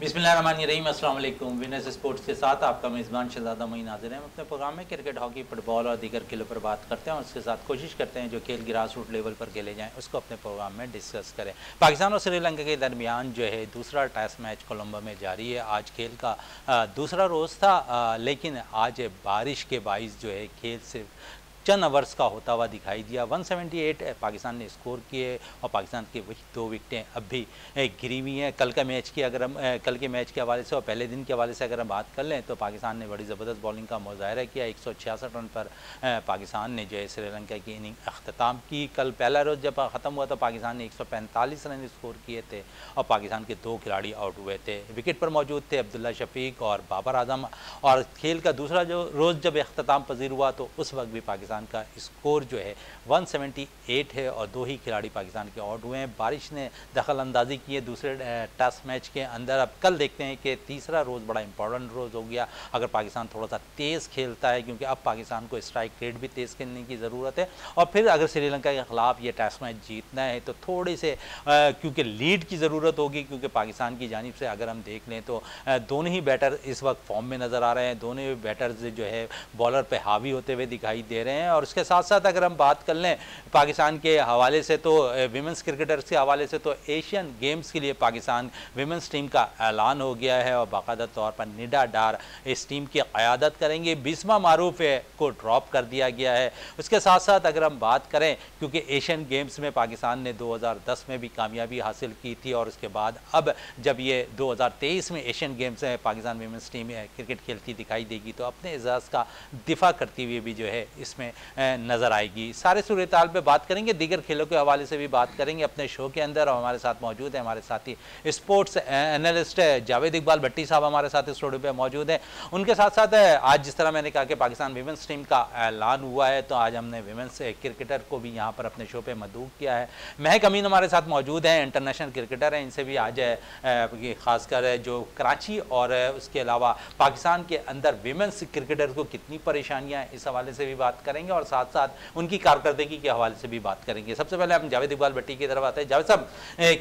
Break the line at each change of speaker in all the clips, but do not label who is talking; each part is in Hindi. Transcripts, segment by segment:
बिस्मिल्लाहिर्रहमानिर्रहीम, अस्सलाम वालेकुम। विनर्स स्पोर्ट्स के साथ आपका मेज़बान शहजादा मोइन हाज़िर है। हम अपने प्रोग्राम में क्रिकेट, हॉकी, फुटबॉल और दीगर खेलों पर बात करते हैं और उसके साथ कोशिश करते हैं जो खेल ग्रास रूट लेवल पर खेले जाएँ उसको अपने प्रोग्राम में डिस्कस करें। पाकिस्तान और श्रीलंका के दरमियान जो है दूसरा टेस्ट मैच कोलंबो में जारी है। आज खेल का दूसरा रोज़ था, लेकिन आज बारिश के बाइस जो है खेल सिर्फ चंद ओवर्स का होता हुआ दिखाई दिया। 178 पाकिस्तान ने स्कोर किए और पाकिस्तान की वही 2 विकेटें अब भी गिरी हुई हैं। कल के मैच के हवाले से और पहले दिन के हवाले से अगर हम बात कर लें तो पाकिस्तान ने बड़ी ज़बरदस्त बॉलिंग का मुजाहरा किया। 166 रन पर पाकिस्तान ने जो है श्रीलंका की इनिंग अख्ताम की। कल पहला रोज़ जब ख़त्म हुआ तो पाकिस्तान ने 145 रन स्कोर किए थे और पाकिस्तान के 2 खिलाड़ी आउट हुए थे। विकेट पर मौजूद थे अब्दुल्ला शफीक और बाबर आजम। और खेल का दूसरा जो रोज़ जब अख्ताम पजीर हुआ तो उस वक्त भी पाकिस्तान का स्कोर जो है 178 है और 2 ही खिलाड़ी पाकिस्तान के आउट हुए हैं। बारिश ने दखल अंदाजी की है दूसरे टेस्ट मैच के अंदर। अब कल देखते हैं कि तीसरा रोज़ बड़ा इंपॉर्टेंट रोज़ हो गया अगर पाकिस्तान थोड़ा सा तेज़ खेलता है, क्योंकि अब पाकिस्तान को स्ट्राइक रेट भी तेज़ खेलने की ज़रूरत है। और फिर अगर श्रीलंका के ख़िलाफ़ ये टेस्ट मैच जीतना है तो थोड़े से क्योंकि लीड की ज़रूरत होगी, क्योंकि पाकिस्तान की जानिब से अगर हम देख लें तो दोनों ही बैटर इस वक्त फॉर्म में नज़र आ रहे हैं। दोनों ही बैटर्स जो है बॉलर पर हावी होते हुए दिखाई दे रहे हैं। और उसके साथ साथ अगर हम बात कर लें पाकिस्तान के हवाले से तो विमेंस क्रिकेटर्स के हवाले से तो एशियन गेम्स के लिए पाकिस्तान विमेंस टीम का ऐलान हो गया है और बाकायदा तौर पर निडा डार इस टीम की क़यादत करेंगे। बिस्मा मारूफ को ड्रॉप कर दिया गया है। उसके साथ साथ अगर हम बात करें, क्योंकि एशियन गेम्स में पाकिस्तान ने 2010 में भी कामयाबी हासिल की थी और उसके बाद अब जब ये 2023 में एशियन गेम्स में पाकिस्तान विमेंस टीम क्रिकेट खेलती दिखाई देगी तो अपने एजाज़ का दिफा करती हुई भी जो है इसमें नज़र आएगी। सारे सूरत-ए-हाल पे बात करेंगे, दीगर खेलों के हवाले से भी बात करेंगे अपने शो के अंदर। और हमारे साथ मौजूद है हमारे साथी स्पोर्ट्स एनालिस्ट जावेद इकबाल भट्टी साहब हमारे साथ स्टूडियो पे मौजूद हैं। उनके साथ साथ आज जिस तरह मैंने कहा कि पाकिस्तान विमेंस टीम का ऐलान हुआ है तो आज हमने विमेंस क्रिकेटर को भी यहाँ पर अपने शो पर मदऊ किया है। महक अमीन हमारे साथ मौजूद हैं, इंटरनेशनल क्रिकेटर हैं। इनसे भी आज ख़ासकर जो कराची और उसके अलावा पाकिस्तान के अंदर विमेंस क्रिकेटर को कितनी परेशानियाँ हैं इस हवाले से भी बात करेंगे और साथ साथ उनकी कारकर्दगी के हवाले से भी बात करेंगे। सबसे पहले हम जावेद इकबाल भट्टी की तरफ आते हैं। जावेद साहब,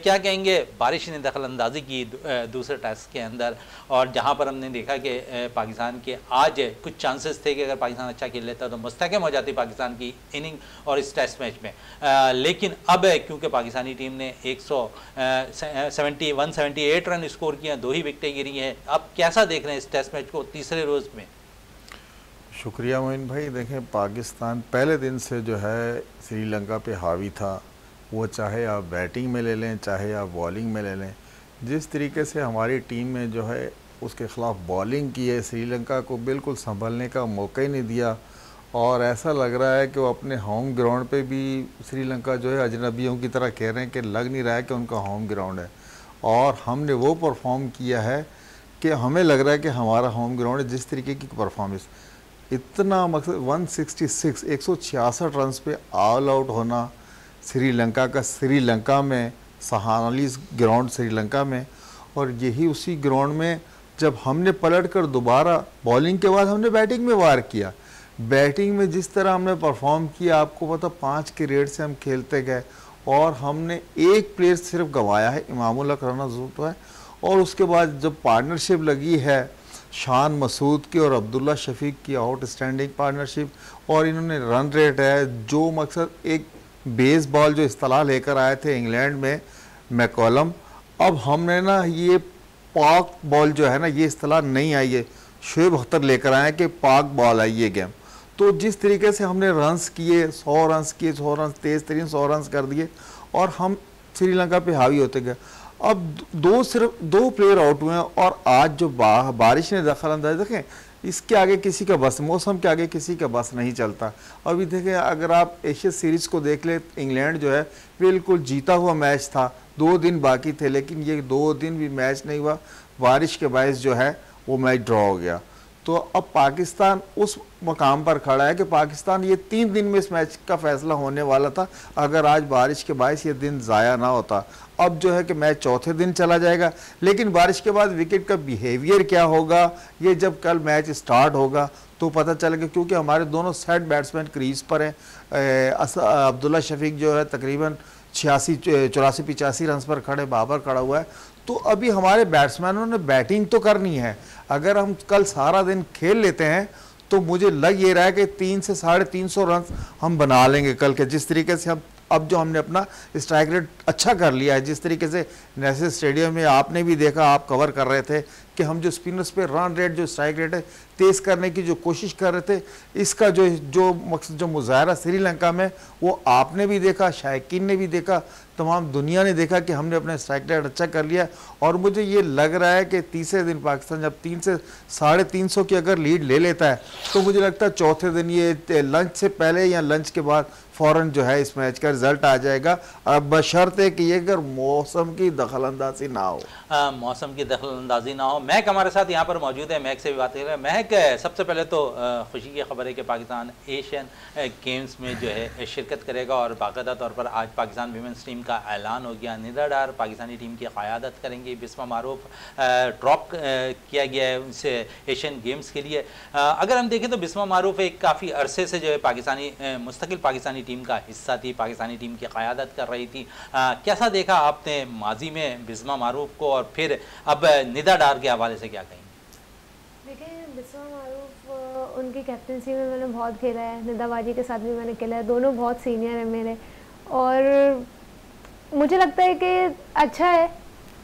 क्या कहेंगे, बारिश ने दखल अंदाजी की दूसरे टेस्ट के अंदर और जहां पर हमने देखा कि पाकिस्तान के आज कुछ चांसेस थे कि अगर पाकिस्तान अच्छा खेल लेता तो मुस्तहकम हो जाती पाकिस्तान की इनिंग और इस टेस्ट मैच में, लेकिन अब क्योंकि पाकिस्तानी टीम ने 178 रन स्कोर किए, 2 ही विकेटें गिरी हैं, अब कैसा देख रहे हैं इस टेस्ट मैच को तीसरे रोज़ में?
शुक्रिया मोइन भाई। देखें, पाकिस्तान पहले दिन से जो है श्रीलंका पे हावी था। वो चाहे आप बैटिंग में ले लें चाहे आप बॉलिंग में ले लें, जिस तरीके से हमारी टीम में जो है उसके ख़िलाफ़ बॉलिंग की है, श्रीलंका को बिल्कुल संभलने का मौका ही नहीं दिया। और ऐसा लग रहा है कि वो अपने होम ग्राउंड पे भी श्रीलंका जो है अजनबियों की तरह कह रहे हैं कि लग नहीं रहा है कि उनका होम ग्राउंड है। और हमने वो परफॉर्म किया है कि हमें लग रहा है कि हमारा होम ग्राउंड है। जिस तरीके की परफॉर्मेंस, इतना मकसद 166 रन पे ऑल आउट होना श्रीलंका का, श्रीलंका में सहाली ग्राउंड श्रीलंका में, और यही उसी ग्राउंड में जब हमने पलट कर दोबारा बॉलिंग के बाद हमने बैटिंग में वार किया। बैटिंग में जिस तरह हमने परफॉर्म किया, आपको पता 5 के रेट से हम खेलते गए और हमने एक प्लेयर सिर्फ गंवाया है, इमामुल हक रन आउट है। और उसके बाद जब पार्टनरशिप लगी है शान मसूद की और अब्दुल्ला शफीक की, आउटस्टैंडिंग पार्टनरशिप, और इन्होंने रन रेट है जो मकसद एक बेस बॉल जो इस्तेलाह लेकर आए थे इंग्लैंड में मैकॉलम, अब हमने ना ये पाक बॉल जो है ना, ये इस्तेलाह नहीं आई है, शोएब अख्तर लेकर आए कि पाक बॉल आई ये गेम। तो जिस तरीके से हमने रन्स किए, 100 रन्स किए, 100 रन तेज़ तरीन 100 रन्स कर दिए और हम श्रीलंका पे हावी होते गए। अब सिर्फ दो प्लेयर आउट हुए हैं और आज जो बारिश ने दखल अंदाज, देखें इसके आगे किसी का बस, मौसम के आगे किसी का बस नहीं चलता। अभी देखें, अगर आप एशिया सीरीज़ को देख ले, इंग्लैंड जो है बिल्कुल जीता हुआ मैच था, 2 दिन बाकी थे, लेकिन ये 2 दिन भी मैच नहीं हुआ, बारिश के बायस जो है वो मैच ड्रॉ हो गया। तो अब पाकिस्तान उस मकाम पर खड़ा है कि पाकिस्तान ये 3 दिन में इस मैच का फैसला होने वाला था अगर आज बारिश के बायस ये दिन ज़ाया ना होता। अब जो है कि मैच चौथे दिन चला जाएगा, लेकिन बारिश के बाद विकेट का बिहेवियर क्या होगा ये जब कल मैच स्टार्ट होगा तो पता चलेगा, क्योंकि हमारे दोनों सेट बैट्समैन क्रीज पर हैं। अब्दुल्ला शफीक जो है तकरीबन 84-85 रन पर खड़े, बाबर खड़ा हुआ है। तो अभी हमारे बैट्समैनों ने बैटिंग तो करनी है। अगर हम कल सारा दिन खेल लेते हैं तो मुझे लग ये रहा है कि 300 से 350 रन हम बना लेंगे कल के। जिस तरीके से हम अब जो हमने अपना स्ट्राइक रेट अच्छा कर लिया है, जिस तरीके से नेशनल स्टेडियम में आपने भी देखा, आप कवर कर रहे थे कि हम जो स्पिनर्स पे रन रेट, जो स्ट्राइक रेट है तेज़ करने की जो कोशिश कर रहे थे, इसका जो मकसद, जो मुजाहरा श्रीलंका में, वो आपने भी देखा, शायकीन ने भी देखा, तमाम दुनिया ने देखा कि हमने अपना स्ट्राइक रेट अच्छा कर लिया। और मुझे ये लग रहा है कि तीसरे दिन पाकिस्तान जब 300 से 350 की अगर लीड ले लेता है तो मुझे लगता है चौथे दिन ये लंच से पहले या लंच के बाद फ़ौरन जो है इस मैच का रिजल्ट आ जाएगा। अब बशर्ते कि ये अगर मौसम की दखलंदाजी ना हो,
मौसम की दखलंदाजी ना हो। महक हमारे साथ यहाँ पर मौजूद है, महक से भी बात कर रहे हैं। महक, सबसे पहले तो खुशी की खबर है कि पाकिस्तान एशियन गेम्स में जो है शिरकत करेगा और बाकायदा तौर पर आज पाकिस्तान वीमेंस टीम का ऐलान हो गया। निदा डार पाकिस्तानी टीम की क़यादत करेंगी। बिस्मा मारूफ ड्रॉप किया गया है उनसे एशियन गेम्स के लिए। अगर हम देखें तो बिस्मा मारूफ एक काफ़ी अरसे से जो है पाकिस्तानी मुस्तकिल पाकिस्तानी टीम का हिस्सा थी, पाकिस्तानी टीम की क़यादत कर रही थी। कैसा देखा आपने माजी में बिस्मा मारूफ को, और फिर अब निदा डार के हवाले से क्या कहेंगे?
देखिए, बिस्मा मारूफ उनकी कैप्टनसी में मैंने बहुत खेला है, निदा बाजी के साथ भी मैंने खेला है, दोनों बहुत सीनियर हैं मेरे, और मुझे लगता है कि अच्छा है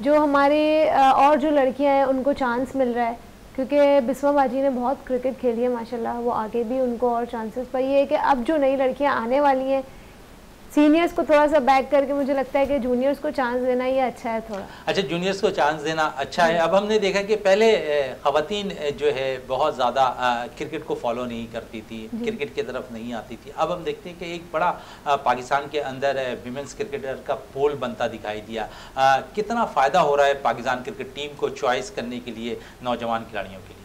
जो हमारी और जो लड़कियां हैं उनको चांस मिल रहा है, क्योंकि बिस्मा बाजी ने बहुत क्रिकेट खेली है माशाल्लाह, वो आगे भी उनको और चांसेस। पर ये है कि अब जो नई लड़कियां आने वाली हैं, सीनियर्स को थोड़ा सा बैक करके मुझे लगता है कि जूनियर्स को चांस देना ये अच्छा है थोड़ा।
अच्छा, जूनियर्स को चांस देना अच्छा है। अब हमने देखा कि पहले ख़वातीन जो है बहुत ज़्यादा क्रिकेट को फॉलो नहीं करती थी, क्रिकेट की तरफ नहीं आती थी। अब हम देखते हैं कि एक बड़ा पाकिस्तान के अंदर विमेंस क्रिकेटर का पोल बनता दिखाई दिया। कितना फ़ायदा हो रहा है पाकिस्तान क्रिकेट टीम को चॉइस करने के लिए नौजवान खिलाड़ियों के लिए?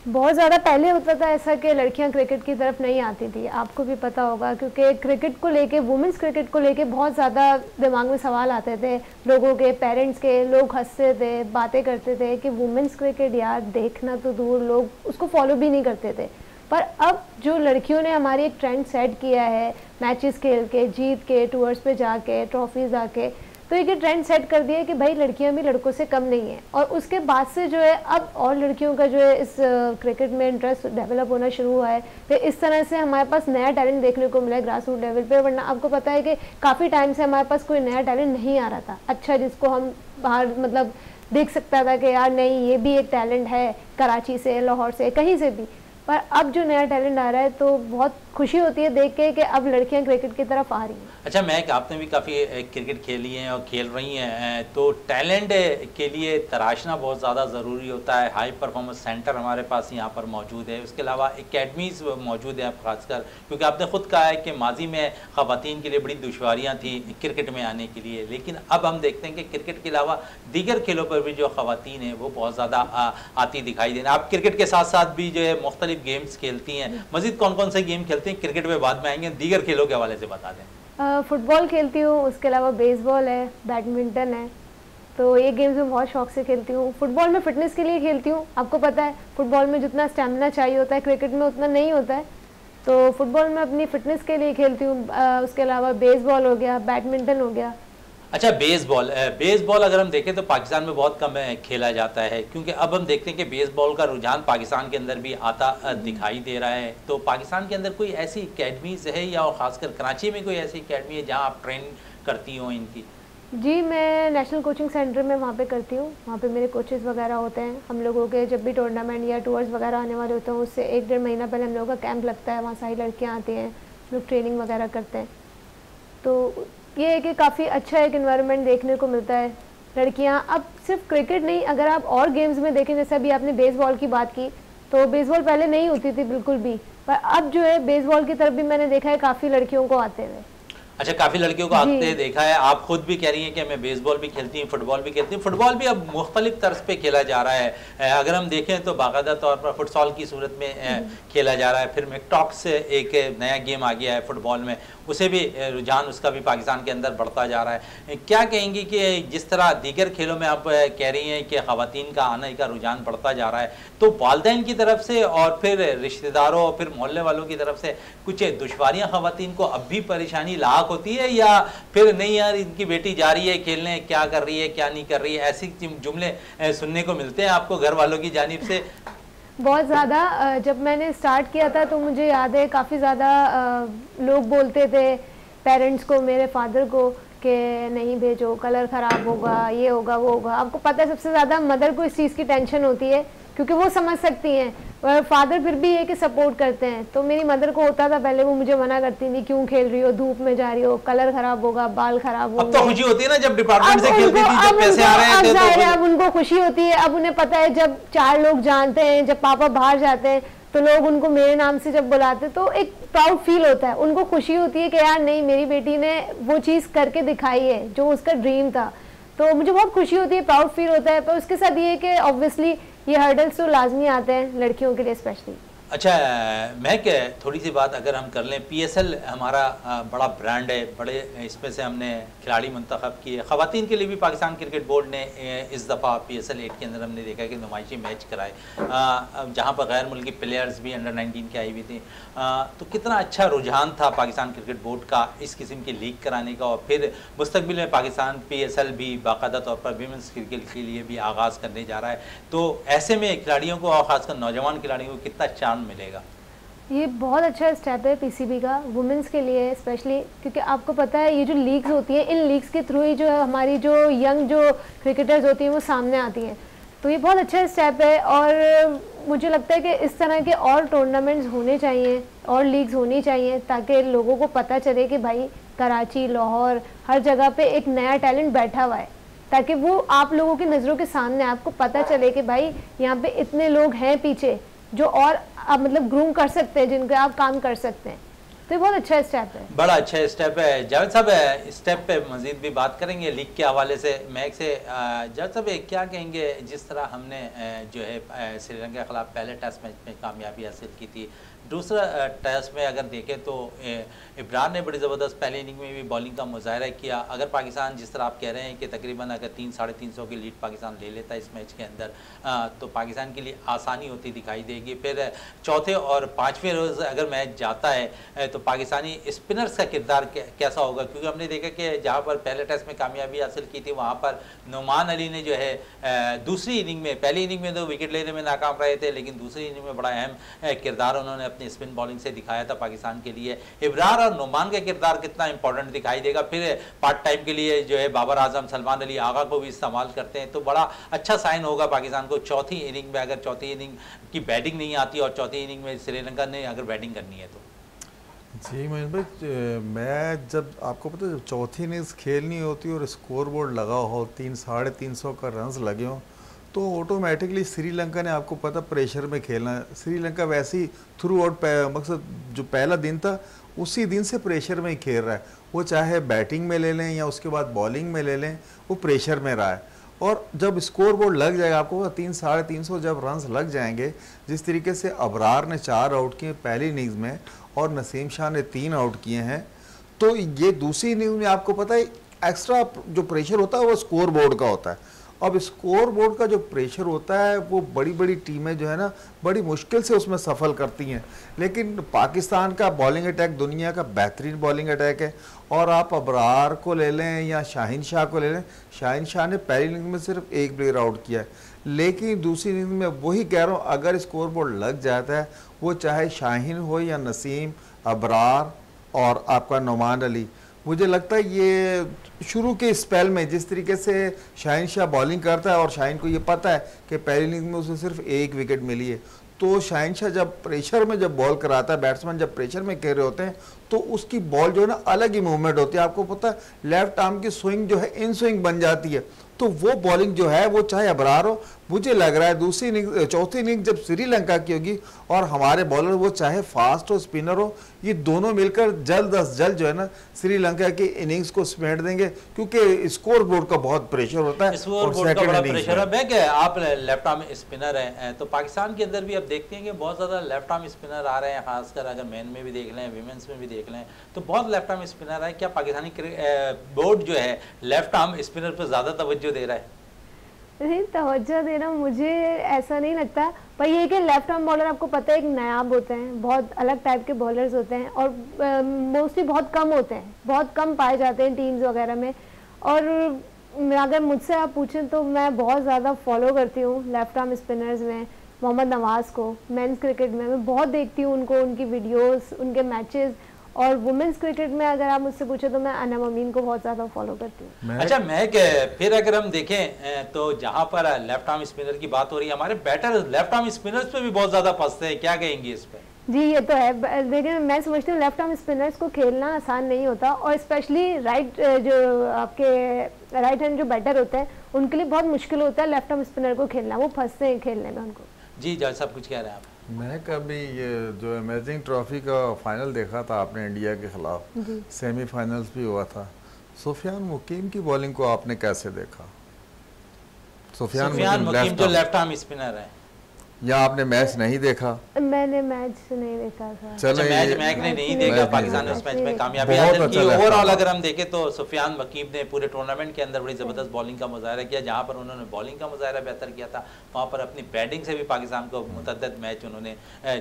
बहुत ज़्यादा पहले होता था ऐसा कि लड़कियां क्रिकेट की तरफ नहीं आती थी, आपको भी पता होगा, क्योंकि क्रिकेट को लेके, वुमेंस क्रिकेट को लेके बहुत ज़्यादा दिमाग में सवाल आते थे लोगों के, पेरेंट्स के। लोग हंसते थे, बातें करते थे कि वुमेंस क्रिकेट यार देखना तो दूर, लोग उसको फॉलो भी नहीं करते थे। पर अब जो लड़कियों ने हमारी एक ट्रेंड सेट किया है, मैचेस खेल के, जीत के, टूर्स पे जाके, ट्रॉफीज़ आके, तो एक ट्रेंड सेट कर दिया है कि भाई लड़कियां भी लड़कों से कम नहीं है। और उसके बाद से जो है अब और लड़कियों का जो है इस क्रिकेट में इंटरेस्ट डेवलप होना शुरू हुआ है। तो इस तरह से हमारे पास नया टैलेंट देखने को मिला है ग्रास रूट लेवल पे, वरना आपको पता है कि काफ़ी टाइम से हमारे पास कोई नया टैलेंट नहीं आ रहा था अच्छा, जिसको हम बाहर मतलब देख सकता था कि यार नहीं ये भी एक टैलेंट है, कराची से, लाहौर से, कहीं से भी। पर अब जो नया टैलेंट आ रहा है तो बहुत खुशी होती है देख के कि अब लड़कियां क्रिकेट की तरफ आ रही हैं।
अच्छा महक, आपने भी काफ़ी क्रिकेट खेली हैं और खेल रही हैं, तो टैलेंट के लिए तराशना बहुत ज़्यादा ज़रूरी होता है। हाई परफॉर्मेंस सेंटर हमारे पास यहाँ पर मौजूद है, उसके अलावा एकेडमीज़ मौजूद हैं ख़ासकर, क्योंकि आपने ख़ुद कहा है कि माजी में ख़वातीन के लिए बड़ी दुश्वारियाँ थी क्रिकेट में आने के लिए, लेकिन अब हम देखते हैं कि क्रिकेट के अलावा दीगर खेलों पर भी जो ख़वातीन हैं वो बहुत ज़्यादा आती दिखाई दे रही हैं। आप क्रिकेट के साथ साथ भी जो है मुख्तलिफ गेम्स खेलती हैं, मज़ीद कौन कौन से गेम खेलती हैं? क्रिकेट में बाद में आएंगे, दीगर खेलों के हवाले से बता दें।
फुटबॉल खेलती हूँ, उसके अलावा बेसबॉल है, बैडमिंटन है, तो ये गेम्स में बहुत शौक से खेलती हूँ। फुटबॉल में फ़िटनेस के लिए खेलती हूँ, आपको पता है फुटबॉल में जितना स्टैमिना चाहिए होता है क्रिकेट में उतना नहीं होता है, तो फुटबॉल में अपनी फ़िटनेस के लिए खेलती हूँ। उसके अलावा बेसबॉल हो गया, बैडमिंटन हो गया।
अच्छा, बेसबॉल अगर हम देखें तो पाकिस्तान में बहुत कम खेला जाता है, क्योंकि अब हम देखते हैं कि बेसबॉल का रुझान पाकिस्तान के अंदर भी आता दिखाई दे रहा है। तो पाकिस्तान के अंदर कोई ऐसी अकेडमीज़ है या खासकर कराची में कोई ऐसी अकेडमी है जहां आप ट्रेन करती हो इनकी?
जी, मैं नेशनल कोचिंग सेंटर में वहाँ पे करती हूँ, वहाँ पे मेरे कोचेज़ वगैरह होते हैं। हम लोगों के जब भी टूर्नामेंट या टूर्स वगैरह आने वाले होते हैं उससे 1-1.5 महीना पहले हम लोगों का कैंप लगता है, वहाँ सारी लड़कियाँ आती हैं, लोग ट्रेनिंग वगैरह करते हैं। तो ये है कि काफ़ी अच्छा एक एनवायरनमेंट देखने को मिलता है। लड़कियां अब सिर्फ क्रिकेट नहीं, अगर आप और गेम्स में देखें, जैसे अभी आपने बेसबॉल की बात की, तो बेसबॉल पहले नहीं होती थी बिल्कुल भी, पर अब जो है बेसबॉल की तरफ भी मैंने देखा है काफ़ी लड़कियों को आते हुए।
अच्छा, काफ़ी लड़कियों को आते देखा है। आप खुद भी कह रही हैं कि मैं बेसबॉल भी खेलती हूँ, फुटबॉल भी खेलती हूँ। फुटबॉल भी अब मुख्तलिफ तर्ज पे खेला जा रहा है। अगर हम देखें तो बाकायदा तौर पर फुटसॉल की सूरत में खेला जा रहा है। फिर मैकटॉक्स एक नया गेम आ गया है फुटबॉल में, उसे भी रुझान उसका भी पाकिस्तान के अंदर बढ़ता जा रहा है। क्या कहेंगी कि जिस तरह दीगर खेलों में आप कह रही हैं कि ख़वातीन का आने का रुझान बढ़ता जा रहा है, तो वालिदैन की तरफ से और फिर रिश्तेदारों और फिर मोहल्ले वालों की तरफ से कुछ दुश्वारियाँ ख़वातीन को अब भी परेशानी लाक होती है, या फिर नहीं यार इनकी बेटी जा रही है खेलने, क्या कर रही है क्या नहीं कर रही है, ऐसी जुमले सुनने को मिलते हैं आपको घर वालों की जानिब से?
बहुत ज़्यादा। जब मैंने स्टार्ट किया था तो मुझे याद है काफ़ी ज़्यादा लोग बोलते थे पेरेंट्स को, मेरे फादर को, कि नहीं भेजो, कलर ख़राब होगा, ये होगा वो होगा। आपको पता है सबसे ज़्यादा मदर को इस चीज़ की टेंशन होती है क्योंकि वो समझ सकती हैं, और फादर फिर भी ये कि सपोर्ट करते हैं। तो मेरी मदर को होता था पहले, वो मुझे मना करती थी, क्यों खेल रही हो, धूप में जा रही हो, कलर खराब होगा, बाल खराब होंगे।
अब तो खुशी होती है ना जब डिपार्टमेंट से खेलती थी, जब पैसे आ रहे थे तो
अब उनको खुशी होती है। अब उन्हें पता है जब 4 लोग जानते हैं, जब पापा बाहर जाते हैं तो लोग उनको मेरे नाम से जब बुलाते तो एक प्राउड फील होता है, उनको खुशी होती है कि यार नहीं, मेरी बेटी ने वो चीज़ करके दिखाई है जो उसका ड्रीम था। तो मुझे बहुत खुशी होती है, प्राउड फील होता है। पर उसके साथ ये कि ऑब्वियसली ये हर्डल्स तो लाजमी आते हैं लड़कियों के लिए स्पेशली।
अच्छा महक, थोड़ी सी बात अगर हम कर लें, पीएसएल हमारा बड़ा ब्रांड है, बड़े इसमें से हमने खिलाड़ी मंतखब किए। ख़वातीन के लिए भी पाकिस्तान क्रिकेट बोर्ड ने इस दफ़ा पीएसएल 8 के अंदर हमने देखा कि नुमाइशी मैच कराए, जहां पर गैर मुल्की प्लेयर्स भी अंडर 19 के आई हुई थी। तो कितना अच्छा रुझान था पाकिस्तान क्रिकेट बोर्ड का इस किस्म की लीग कराने का, और फिर मुस्तकबिल में पाकिस्तान पीएसएल भी बाकायदा तौर पर वीमेंस क्रिकेट के लिए भी आगाज़ करने जा रहा है। तो ऐसे में खिलाड़ियों को और ख़ासकर नौजवान खिलाड़ियों को कितना चांस मिलेगा?
ये बहुत अच्छा स्टेप है पीसीबी का वुमेंस के लिए स्पेशली, क्योंकि आपको पता है ये जो लीग्स होती हैं, इन लीग्स के थ्रू ही जो है हमारी जो यंग जो क्रिकेटर्स होती हैं वो सामने आती हैं। तो ये बहुत अच्छा स्टेप है, और मुझे लगता है कि इस तरह के और टूर्नामेंट्स होने चाहिए और लीग्स होनी चाहिए, ताकि लोगों को पता चले कि भाई कराची, लाहौर, हर जगह पे एक नया टैलेंट बैठा हुआ है, ताकि वो आप लोगों की नज़रों के सामने आपको पता चले कि भाई यहाँ पे इतने लोग हैं पीछे जो और आप मतलब ग्रूम कर सकते हैं, जिनके आप काम कर सकते हैं। तो ये बहुत अच्छा स्टेप है, बड़ा
अच्छा स्टेप है। जावेद साहब, स्टेप पे मजीद भी बात करेंगे लीग के हवाले से। महक से जावेद साहब क्या कहेंगे, जिस तरह हमने जो है श्रीलंका के खिलाफ पहले टेस्ट मैच में कामयाबी हासिल की थी, दूसरा टेस्ट में अगर देखें तो इब्रार ने बड़ी ज़बरदस्त पहले इनिंग में भी बॉलिंग का मुजाहरा किया। अगर पाकिस्तान जिस तरह आप कह रहे हैं कि तकरीबन अगर 300-350 की लीड पाकिस्तान ले लेता है इस मैच के अंदर, तो पाकिस्तान के लिए आसानी होती दिखाई देगी। फिर चौथे और पाँचवें रोज़ अगर मैच जाता है तो पाकिस्तानी स्पिनर्स का किरदार कैसा होगा, क्योंकि हमने देखा कि जहाँ पर पहले टेस्ट में कामयाबी हासिल की थी वहाँ पर नुमान अली ने जो है दूसरी इनिंग में, पहली इनिंग में तो विकेट लेने में नाकाम रहे थे, लेकिन दूसरी इनिंग में बड़ा अहम किरदार उन्होंने अपनी स्पिन बॉलिंग से दिखाया था पाकिस्तान के लिए। इब्रार और नुमान का किरदार कितना इंपॉर्टेंट दिखाई देगा। फिर पार्ट टाइम के लिए जो है बाबर आजम, सलमान अली आगा को भी इस्तेमाल करते हैं, तो बड़ा अच्छा साइन होगा पाकिस्तान को चौथी इनिंग में, अगर चौथी इनिंग की बैटिंग नहीं आती और चौथी इनिंग में श्रीलंका ने अगर बैटिंग करनी है तो।
जी मोइन भाई, मैं जब आपको पता है जब चौथी इनिंग्स खेलनी होती है और स्कोर बोर्ड लगा हो, 300-350 का रन्स लगे हों, तो ऑटोमेटिकली श्रीलंका ने आपको पता प्रेशर में खेलना है। श्रीलंका वैसे ही थ्रू आउट मकसद जो पहला दिन था उसी दिन से प्रेशर में ही खेल रहा है, वो चाहे बैटिंग में ले लें या उसके बाद बॉलिंग में ले लें, वो प्रेशर में रहा है। और जब स्कोर बोर्ड लग जाएगा, आपको 300-350 जब रन्स लग जाएंगे, जिस तरीके से अबरार ने 4 आउट किए पहली इनिंग्स में और नसीम शाह ने 3 आउट किए हैं, तो ये दूसरी इनिंग्स में आपको पता है एक्स्ट्रा जो प्रेशर होता है वो स्कोर बोर्ड का होता है। अब स्कोर बोर्ड का जो प्रेशर होता है वो बड़ी बड़ी टीमें जो है ना बड़ी मुश्किल से उसमें सफल करती हैं, लेकिन पाकिस्तान का बॉलिंग अटैक दुनिया का बेहतरीन बॉलिंग अटैक है। और आप अबरार को ले लें या शाहीन शाह को ले लें, शाहीन शाह ने पहली इनिंग में सिर्फ 1 प्लेयर आउट किया है, लेकिन दूसरी इनिंग में वही कह रहा हूँ, अगर स्कोर बोर्ड लग जाता है, वो चाहे शाहीन हो या नसीम, अबरार और आपका नुमान अली, मुझे लगता है ये शुरू के स्पेल में जिस तरीके से शाहीन शाह बॉलिंग करता है और शाहीन को ये पता है कि पहली इनिंग में उसे सिर्फ 1 विकेट मिली है, तो शाहीन शाह जब प्रेशर में जब बॉल कराता है, बैट्समैन जब प्रेशर में खेल रहे होते हैं, तो उसकी बॉल जो है ना अलग ही मूवमेंट होती है। आपको पता है लेफ्ट आर्म की स्विंग जो है इन स्विंग बन जाती है, तो वो बॉलिंग जो है वो चाहे अबरार हो, मुझे लग रहा है दूसरी इनिंग चौथी इनिंग जब श्रीलंका की होगी और हमारे बॉलर वो चाहे फास्ट हो स्पिनर हो, ये दोनों मिलकर जल्द अज जल्द जो है ना श्रीलंका की इनिंग्स को समेट देंगे, क्योंकि स्कोर बोर्ड का बहुत प्रेशर होता है।
स्कोर बोर्ड का बड़ा प्रेशर है। आप लेफ्ट आर्म स्पिनर हैं, तो पाकिस्तान के अंदर भी अब देखते हैं कि बहुत ज़्यादा लेफ्ट आर्म स्पिनर आ रहे हैं, खासकर अगर मेन में भी देख लें, वीमेंस में भी देख लें, तो बहुत लेफ्ट आर्म स्पिनर है। क्या पाकिस्तानी बोर्ड जो है लेफ्ट आर्म स्पिनर पर ज़्यादा तवज्जो दे रहा है?
नहीं, तवज्जो देना मुझे ऐसा नहीं लगता, पर ये कि लेफ्ट आर्म बॉलर आपको पता है एक नायाब होते हैं, बहुत अलग टाइप के बॉलर्स होते हैं और मोस्टली बहुत कम होते हैं, बहुत कम पाए जाते हैं टीम्स वगैरह में। और अगर मुझसे आप पूछें तो मैं बहुत ज़्यादा फॉलो करती हूँ लेफ्ट आर्म स्पिनर्स में मोहम्मद नवाज़ को। मेंस क्रिकेट में मैं बहुत देखती हूँ उनको, उनकी वीडियोस, उनके मैचेस। और वुमेंस क्रिकेट में अगर आप मुझसे पूछे तो मैं अनम अमीन को बहुत ज़्यादा फॉलो करती हूँ।
अच्छा महक, फिर अगर हम देखें तो जहाँ पर लेफ्ट आर्म स्पिनर की बात हो रही है, हमारे बैटर लेफ्ट आर्म स्पिनर्स पे भी बहुत ज़्यादा फंसते हैं, क्या कहेंगे इस पर?
जी ये तो है, लेकिन मैं समझती हूँ लेफ्ट आर्म स्पिनर्स को खेलना आसान नहीं होता, और स्पेशली जो आपके राइट हैंड जो बैटर होते हैं उनके लिए बहुत मुश्किल होता है लेफ्ट आर्म स्पिनर को खेलना, वो फंसते हैं खेलने में उनको।
जी जज साहब कुछ कह रहे हैं आप?
मैं कभी ये जो अमेजिंग ट्रॉफी का फाइनल देखा था आपने इंडिया के खिलाफ, सेमीफाइनल्स भी हुआ था, सुफियान मुकीम की बॉलिंग को आपने कैसे देखा?
सुफियान मुकीम जो लेफ्ट आर्म स्पिनर है,
या आपने मैच नहीं देखा?
मैंने मैच नहीं देखा था।
चलो
मैच ने नहीं देखा, पाकिस्तान ने उस मैच में कामयाबी हासिल की। ओवरऑल अगर हम देखें तो सुफियान मुकीम ने पूरे टूर्नामेंट के अंदर बड़ी ज़बरदस्त बॉलिंग का मुजाहरा किया। जहां पर उन्होंने बॉलिंग का मुजाहरा बेहतर किया था, वहां पर अपनी बैटिंग से भी पाकिस्तान को मुतअद्दिद मैच उन्होंने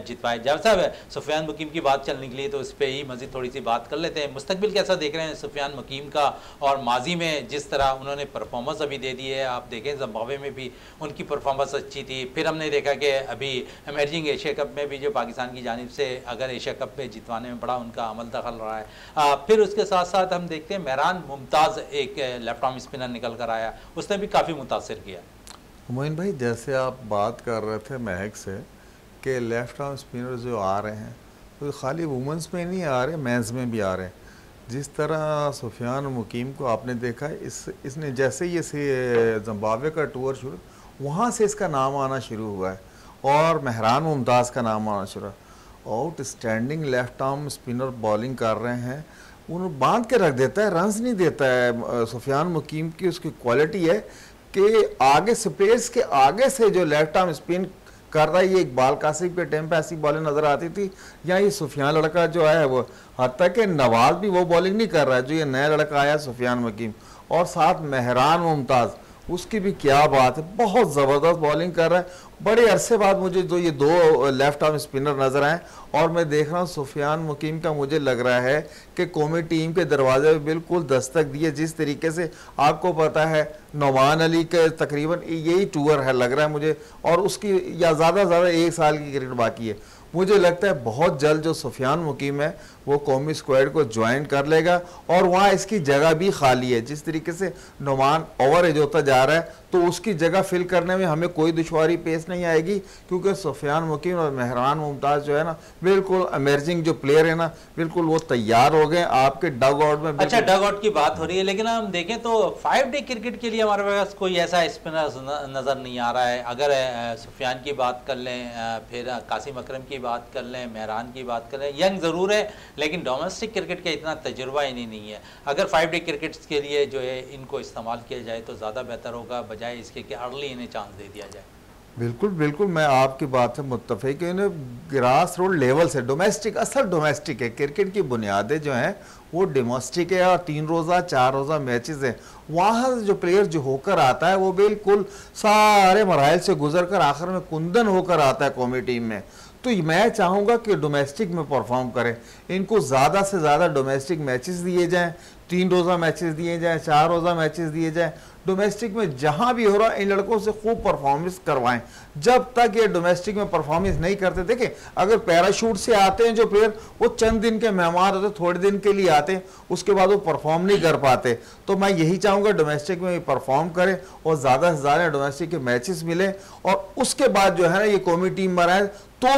जितवाए। जब साहब सुफियान मुकीम की बात चलने के लिए तो उस पर ही मज़ीद थोड़ी सी बात कर लेते हैं। मुस्तकबिल कैसा देख रहे हैं सुफियान मुकीम का, और माजी में जिस तरह उन्होंने परफॉर्मेंस अभी दे दी है, आप देखें ज़िम्बाब्वे में भी उनकी परफॉर्मेंस अच्छी थी, फिर हमने देखा कि अभी इमर्जिंग एशिया कप में भी जो पाकिस्तान की जानिब से अगर एशिया कप में जितवाने में बड़ा उनका अमल दखल रहा है। फिर उसके साथ साथ हम देखते हैं मेहरान मुमताज़ एक लेफ्ट आर्म स्पिनर निकल कर आया, उसने भी काफ़ी मुतासिर किया।
मोइन भाई, जैसे आप बात कर रहे थे महक से कि लेफ्ट आर्म स्पिनर जो आ रहे हैं तो खाली वुमेंस में नहीं आ रहे, मेंस में भी आ रहे हैं। जिस तरह सुफियान मुकीम को आपने देखा, इसने जैसे ये ज़िम्बाब्वे का टूर शुरू, वहाँ से इसका नाम आना शुरू हुआ है, और मेहरान मुमताज़ का नाम आना शुरू। Outstanding left arm spinner bowling कर रहे हैं, उन्हें बांध के रख देता है, रन्स नहीं देता है। सुफियान मुकीम की उसकी क्वालिटी है कि आगे स्पेस के आगे से जो लेफ्ट आर्म स्पिन कर रहा है, ये इकबाल कासिम के टाइम पे ऐसी बॉलिंग नज़र आती थी, या ये सुफियान लड़का जो है वो, हत्ता कि नवाज भी वो बॉलिंग नहीं कर रहा है जो ये नया लड़का आया सुफियान मुकीम, और साथ मेहरान मुमताज़, उसकी भी क्या बात है, बहुत ज़बरदस्त बॉलिंग कर रहा है। बड़े अरसे बाद मुझे जो ये दो लेफ्ट आर्म स्पिनर नज़र आए, और मैं देख रहा हूँ सुफियान मुकीम का मुझे लग रहा है कि कौमी टीम के दरवाजे में बिल्कुल दस्तक दिए। जिस तरीके से आपको पता है नौमान अली के तकरीबन यही टूर है लग रहा है मुझे, और उसकी या ज़्यादा से ज़्यादा 1 साल की क्रिकेट बाकी है। मुझे लगता है बहुत जल्द जो सुफियान मुकीम है वो कौमी स्क्वाड को ज्वाइन कर लेगा, और वहाँ इसकी जगह भी खाली है। जिस तरीके से नौमान ओवर एज होता जा रहा है तो उसकी जगह फिल करने में हमें कोई दुश्वारी पेश नहीं आएगी, क्योंकि सुफियान मुकीम और मेहरान मुमताज़ जो है ना, बिल्कुल इमर्जिंग जो प्लेयर है ना, बिल्कुल वो तैयार हो गए आपके डग आउट में।
अच्छा, डग आउट की बात हो रही है, लेकिन हम देखें तो 5 डे क्रिकेट के लिए हमारे पास कोई ऐसा स्पिनर नज़र नहीं आ रहा है। अगर सुफियान की बात कर लें, फिर कासिम अकरम की बात कर लें, मेहरान की बात कर लें, यंग ज़रूर है लेकिन डोमेस्टिक क्रिकेट का इतना तजुर्बा इन्हें नहीं है। अगर 5 डे क्रिकेट के लिए जो है इनको इस्तेमाल किया जाए तो ज़्यादा बेहतर होगा, बजाय इसके कि अर्ली इन्हें चांस दे दिया जाए।
बिल्कुल बिल्कुल, मैं आपकी बात से मुत्तफ़िक हूँ। इन्हें ग्रास रूट लेवल से डोमेस्टिक, असल डोमेस्टिक है, क्रिकेट की बुनियादें जो हैं वो डोमेस्टिक है, और 3 रोज़ा 4 रोज़ा मैचेस हैं। वहाँ जो प्लेयर जो होकर आता है वो बिल्कुल सारे मराइल से गुजर कर आखिर में कुंदन होकर आता है कौमी टीम में। तो मैं चाहूँगा कि डोमेस्टिक में परफॉर्म करें, इनको ज़्यादा से ज़्यादा डोमेस्टिक मैचेस दिए जाएँ, 3 रोज़ा मैचेस दिए जाएँ, 4 रोज़ा मैचेस दिए जाएँ। डोमेस्टिक में जहाँ भी हो रहा इन लड़कों से खूब परफॉर्मेंस करवाएं। जब तक ये डोमेस्टिक में परफॉर्मेंस नहीं करते, देखें अगर पैराशूट से आते हैं जो प्लेयर, वो चंद दिन के मेहमान होते, थोड़े दिन के लिए आते हैं, उसके बाद वो परफॉर्म नहीं कर पाते। तो मैं यही चाहूँगा डोमेस्टिक में परफॉर्म करें और ज़्यादा से ज़्यादा डोमेस्टिक के मैचेस मिले, और उसके बाद जो है ना ये कौमी टीम बनाए तो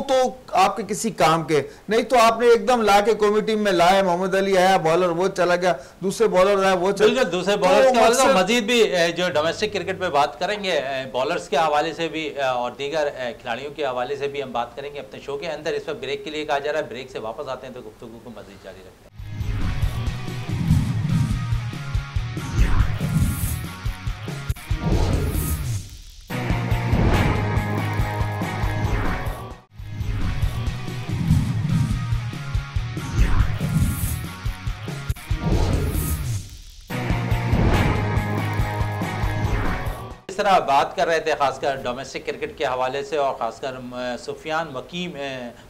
आपके किसी काम के। नहीं तो आपने एकदम ला के कौमी टीम में लाया, मोहम्मद अली आया बॉलर, वो चला गया, दूसरे बॉलर आया वो चला,
दूसरे बॉलर्स के हवाले से मजीद भी जो डोमेस्टिक क्रिकेट पे बात करेंगे, बॉलर्स के हवाले से भी और दीगर खिलाड़ियों के हवाले से भी हम बात करेंगे अपने शो के अंदर। इस पर ब्रेक के लिए कहा जा रहा है, ब्रेक से वापस आते हैं तो गुफ्तगू को मजीद जारी रखते हैं। तरह बात कर रहे थे खासकर डोमेस्टिक क्रिकेट के हवाले से और ख़ासकर सुफियान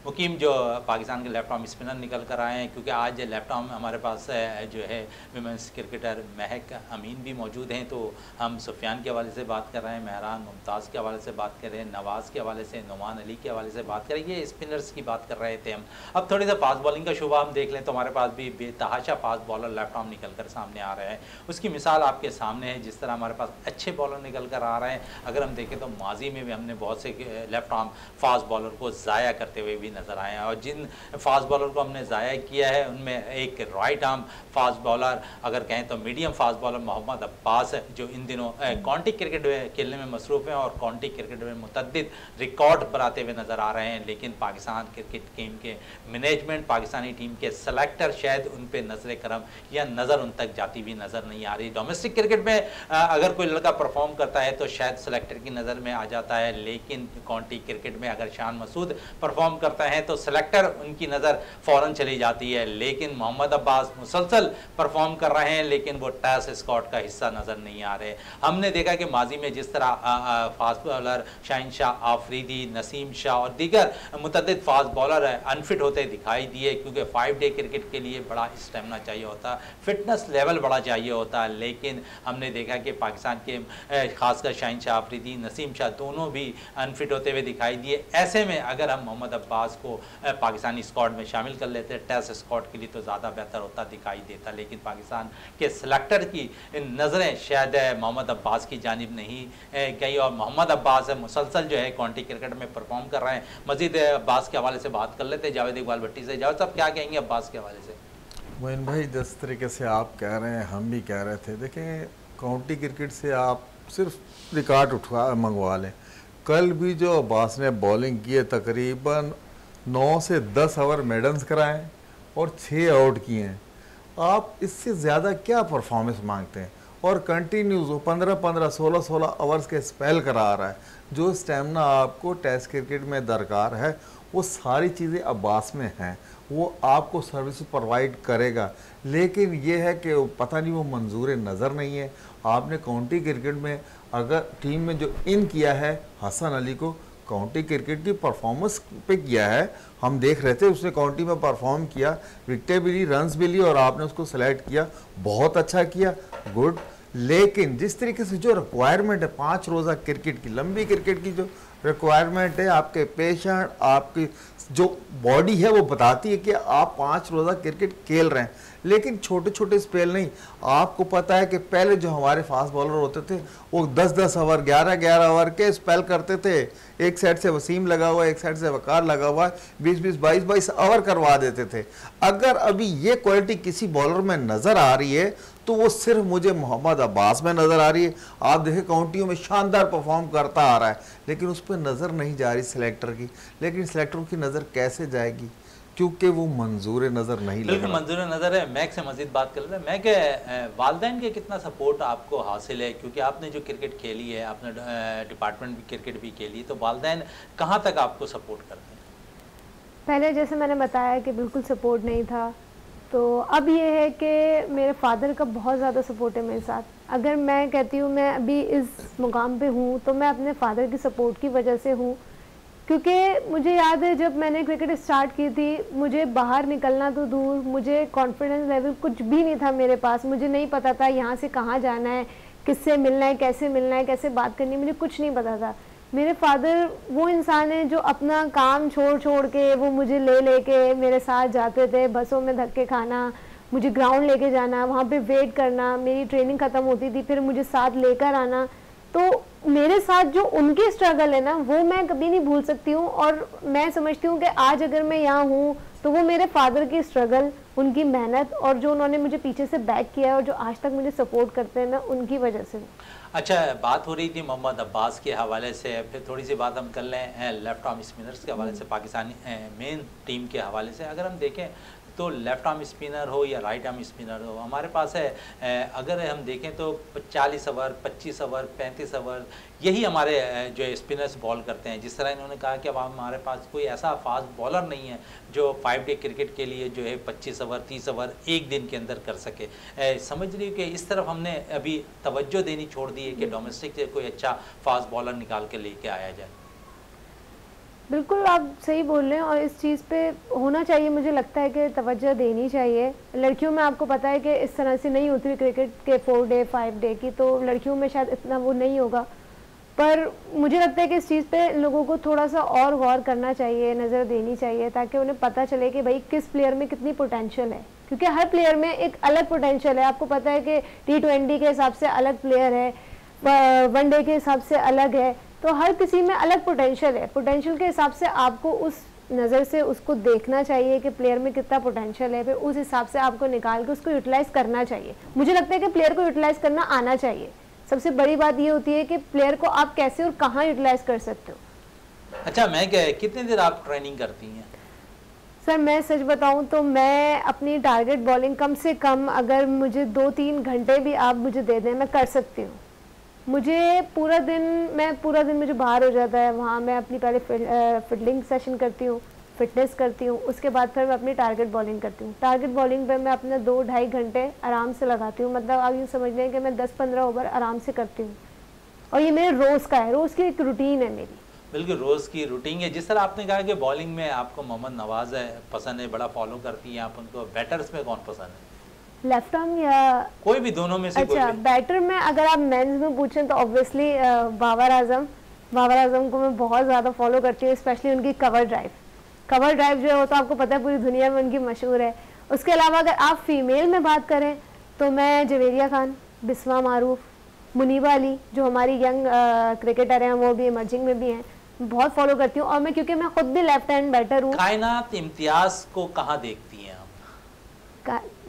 मुकीम जो पाकिस्तान के लेफ्ट आर्म स्पिनर निकल कर आए हैं, क्योंकि आज लेफ्ट आर्म हमारे पास जो है विमेंस क्रिकेटर महक अमीन भी मौजूद हैं, तो हम सुफियान के हवाले से बात कर रहे हैं, महरान मुमताज़ के हवाले से बात कर रहे हैं, नवाज़ के हवाले से, नुमान अली के हवाले से बात कर रहे हैं, ये स्पिनर्स की बात कर रहे थे हम। अब थोड़ी सा फास्ट बॉलिंग का शुबा हम देख लें तो हमारे पास भी बेतहाशा फास्ट बॉलर लेफ्ट आर्म निकल कर सामने आ रहे हैं। उसकी मिसाल आपके सामने है, जिस तरह हमारे पास अच्छे बॉलर निकल कर आ रहे हैं। अगर हम देखें तो माजी में भी हमने बहुत से लेफ्ट आर्म फास्ट बॉलर को ज़ाया करते हुए भी नज़र आए हैं, और जिन फास्ट बॉलर को हमने ज़ाया किया है उनमें एक राइट आर्म फास्ट बॉलर, अगर कहें तो medium fast bowler Mohammad Abbas है, जो इन दिनों काउंटी क्रिकेट खेलने में मसरूफ़ हैं और काउंटी क्रिकेट में मुतद्दिद रिकॉर्ड बनाते हुए नज़र आ रहे हैं। लेकिन पाकिस्तान क्रिकेट टीम के मैनेजमेंट, पाकिस्तानी टीम के सेलेक्टर शायद उन पर नजर करम या नज़र उन तक जाती हुई नज़र नहीं आ रही। डोमेस्टिक क्रिकेट में अगर कोई लड़का परफॉर्म करता है तो शायद सेलेक्टर की नज़र में आ जाता है, लेकिन काउंटी क्रिकेट में अगर शान मसूद परफॉर्म करता है तो सेलेक्टर उनकी नज़र फ़ौरन चली जाती है। लेकिन मोहम्मद अब्बास मुसलसल परफॉर्म कर रहे हैं, लेकिन वो टेस्ट स्क्वाड का हिस्सा नज़र नहीं आ रहे। हमने देखा कि माजी में जिस तरह फास्ट बॉलर शाहीन शाह आफरीदी, नसीम शाह और दीगर मुतअद्दिद फास्ट बॉलर अनफिट होते दिखाई दिए, क्योंकि 5 डे क्रिकेट के लिए बड़ा स्टेमिना चाहिए होता, फिटनेस लेवल बड़ा चाहिए होता। लेकिन हमने देखा कि पाकिस्तान के खासकर शाहीन शाह आफरीदी, नसीम शाह दोनों भी अनफिट होते हुए दिखाई दिए। ऐसे में अगर हम मोहम्मद अब्बास को पाकिस्तानी स्क्वाड में शामिल कर लेते टेस्ट स्क्वाड के लिए तो ज़्यादा बेहतर होता दिखाई देता। लेकिन पाकिस्तान के सेलेक्टर की नज़रें शायद मोहम्मद अब्बास की जानिब नहीं गई, और मोहम्मद अब्बास मुसलसल जो है काउंटी क्रिकेट में परफॉर्म कर रहे हैं। मजीद अब्बास के हवाले से बात कर लेते हैं जावेद इकबाल भट्टी से। जावेद साहब क्या कहेंगे अब्बास के हवाले से?
मोइन भाई, जिस तरीके से आप कह रहे हैं हम भी कह रहे थे, देखें काउंटी क्रिकेट से आप सिर्फ रिकॉर्ड मंगवा लें। कल भी जो अब्बास ने बॉलिंग की है तकरीबन 9 से 10 ओवर मेडन्स कराएं और 6 आउट किए हैं। आप इससे ज़्यादा क्या परफॉर्मेंस मांगते हैं? और कंटिन्यूस वो 15-15, 16-16 ओवर्स के स्पेल करा रहा है। जो स्टेमिना आपको टेस्ट क्रिकेट में दरकार है वो सारी चीज़ें अब्बास में हैं, वो आपको सर्विस प्रोवाइड करेगा। लेकिन ये है कि पता नहीं वो मंजूर नज़र नहीं है। आपने काउंटी क्रिकेट में अगर टीम में जो इन किया है हसन अली को, काउंटी क्रिकेट की परफॉर्मेंस पे किया है, हम देख रहे थे उसने काउंटी में परफॉर्म किया, विकेटें भी ली, रन्स भी ली, और आपने उसको सेलेक्ट किया, बहुत अच्छा किया, गुड। लेकिन जिस तरीके से जो रिक्वायरमेंट है 5 रोज़ा क्रिकेट की, लंबी क्रिकेट की जो रिक्वायरमेंट है, आपके पेशेंट, आपकी जो बॉडी है वो बताती है कि आप 5 रोज़ा क्रिकेट खेल रहे हैं। लेकिन छोटे छोटे स्पेल नहीं। आपको पता है कि पहले जो हमारे फास्ट बॉलर होते थे वो 10-10 ओवर, 11-11 ओवर के स्पेल करते थे। एक साइड से वसीम लगा हुआ है, एक साइड से वकार लगा हुआ है, 20-20, 22-22 ओवर करवा देते थे। अगर अभी ये क्वालिटी किसी बॉलर में नज़र आ रही है तो वो सिर्फ मुझे मोहम्मद अब्बास में नज़र आ रही है। आप देखें काउंटियों में शानदार परफॉर्म करता आ रहा है, लेकिन उस पर नज़र नहीं जा रही सिलेक्टर की। लेकिन सिलेक्टर की नज़र कैसे जाएगी, क्योंकि वो मंजूर नज़र नहीं लग रहा।
मंजूर नज़र है। मैक से मजीद बात कर लेते हैं। मैक, वालदैन के कितना सपोर्ट आपको हासिल है, क्योंकि आपने जो क्रिकेट खेली है, आपने डिपार्टमेंट भी क्रिकेट भी खेली, तो वालदैन कहाँ तक आपको सपोर्ट करते हैं?
पहले जैसे मैंने बताया कि बिल्कुल सपोर्ट नहीं था, तो अब ये है कि मेरे फादर का बहुत ज़्यादा सपोर्ट है मेरे साथ। अगर मैं कहती हूँ मैं अभी इस मुकाम पे हूँ तो मैं अपने फादर की सपोर्ट की वजह से हूँ, क्योंकि मुझे याद है जब मैंने क्रिकेट स्टार्ट की थी, मुझे बाहर निकलना तो दूर, मुझे कॉन्फिडेंस लेवल कुछ भी नहीं था मेरे पास। मुझे नहीं पता था यहाँ से कहाँ जाना है, किससे मिलना है, कैसे बात करनी है, मुझे कुछ नहीं पता था। मेरे फादर वो इंसान है जो अपना काम छोड़ के वो मुझे ले के मेरे साथ जाते थे, बसों में धक्के खाना, मुझे ग्राउंड लेके जाना, वहाँ पे वेट करना, मेरी ट्रेनिंग ख़त्म होती थी फिर मुझे साथ लेकर आना। तो मेरे साथ जो उनकी स्ट्रगल है ना, वो मैं कभी नहीं भूल सकती हूँ। और मैं समझती हूँ कि आज अगर मैं यहाँ हूँ तो वो मेरे फादर की स्ट्रगल, उनकी मेहनत, और जो उन्होंने मुझे पीछे से बैक किया और जो आज तक मुझे सपोर्ट करते हैं ना, उनकी वजह से।
अच्छा, बात हो रही थी मोहम्मद अब्बास के हवाले से, फिर थोड़ी सी बात हम कर लें लेफ्ट आर्म स्पिनर्स के हवाले से, पाकिस्तानी मेन टीम के हवाले से। अगर हम देखें तो लेफ़्ट आर्म स्पिनर हो या राइट आर्म स्पिनर हो, हमारे पास है अगर हम देखें तो 40 ओवर, 25 ओवर, 35 ओवर यही हमारे जो है स्पिनर्स बॉल करते हैं। जिस तरह इन्होंने कहा कि अब हमारे पास कोई ऐसा फास्ट बॉलर नहीं है जो 5 डे क्रिकेट के लिए जो है 25 ओवर 30 ओवर एक दिन के अंदर कर सके। समझ रही हो कि इस तरफ हमने अभी तवज्जो देनी छोड़ दी है कि डोमेस्टिक से कोई अच्छा फास्ट बॉलर निकाल के लेके आया जाए।
बिल्कुल आप सही बोल रहे हैं और इस चीज़ पे होना चाहिए, मुझे लगता है कि तवज्जो देनी चाहिए। लड़कियों में आपको पता है कि इस तरह से नहीं होती क्रिकेट के 4 डे 5 डे की, तो लड़कियों में शायद इतना वो नहीं होगा, पर मुझे लगता है कि इस चीज़ पे लोगों को थोड़ा सा और गौर करना चाहिए, नज़र देनी चाहिए, ताकि उन्हें पता चले कि भाई किस प्लेयर में कितनी पोटेंशियल है, क्योंकि हर प्लेयर में एक अलग पोटेंशियल है। आपको पता है कि T20 के हिसाब से अलग प्लेयर है, 1 डे के हिसाब से अलग है, तो हर किसी में अलग पोटेंशियल है। पोटेंशियल के हिसाब से आपको उस नज़र से उसको देखना चाहिए कि प्लेयर में कितना पोटेंशियल है, फिर उस हिसाब से आपको निकाल के उसको यूटिलाइज़ करना चाहिए। मुझे लगता है कि प्लेयर को यूटिलाइज़ करना आना चाहिए। सबसे बड़ी बात ये होती है कि प्लेयर को आप कैसे और कहाँ यूटिलाइज़ कर सकते हो।
अच्छा, मैं कितने देर आप ट्रेनिंग करती हैं?
सर मैं सच बताऊं तो मैं अपनी टारगेट बॉलिंग कम से कम अगर मुझे 2-3 घंटे भी आप मुझे दे दें मैं कर सकती हूँ। मुझे पूरा दिन मुझे बाहर हो जाता है, वहाँ मैं अपनी पहले फील्डिंग सेशन करती हूँ, फिटनेस करती हूँ, उसके बाद फिर मैं अपनी टारगेट बॉलिंग करती हूँ। टारगेट बॉलिंग पे मैं अपने 2-2.5 घंटे आराम से लगाती हूँ, मतलब आप यूँ समझ लें कि मैं 10-15 ओवर आराम से करती हूँ, और ये मेरे रोज़ का है, रोज़ की एक रूटीन है मेरी।
बिल्कुल रोज़ की रूटीन है। जिस तरह आपने कहा कि बॉलिंग में आपको मोहम्मद नवाज पसंद है, बड़ा फॉलो करती हैं आप उनको, बैटर्स में कौन पसंद है?
लेफ्ट आर्म या
कोई भी, दोनों में से
अच्छा,
कोई भी?
बैटर में अगर आप मेंस में पूछें तो ऑब्वियसली बाबर आजम को मैं बहुत ज़्यादा फॉलो करती हूँ, स्पेशली उनकी कवर ड्राइव जो है वो तो आपको पता है पूरी दुनिया में उनकी मशहूर है। उसके अलावा अगर आप फीमेल में बात करें तो मैं जवेरिया खान, बिस्वा मारूफ, मुनीबा अली जो हमारी यंग क्रिकेटर हैं, वो भी इमर्जिंग में भी हैं, बहुत फॉलो करती हूँ। और मैं क्योंकि मैं खुद भी लेफ्ट हैंड बैटर हूँ।
कायनात इम्तियाज को कहाँ देखती हैं आप?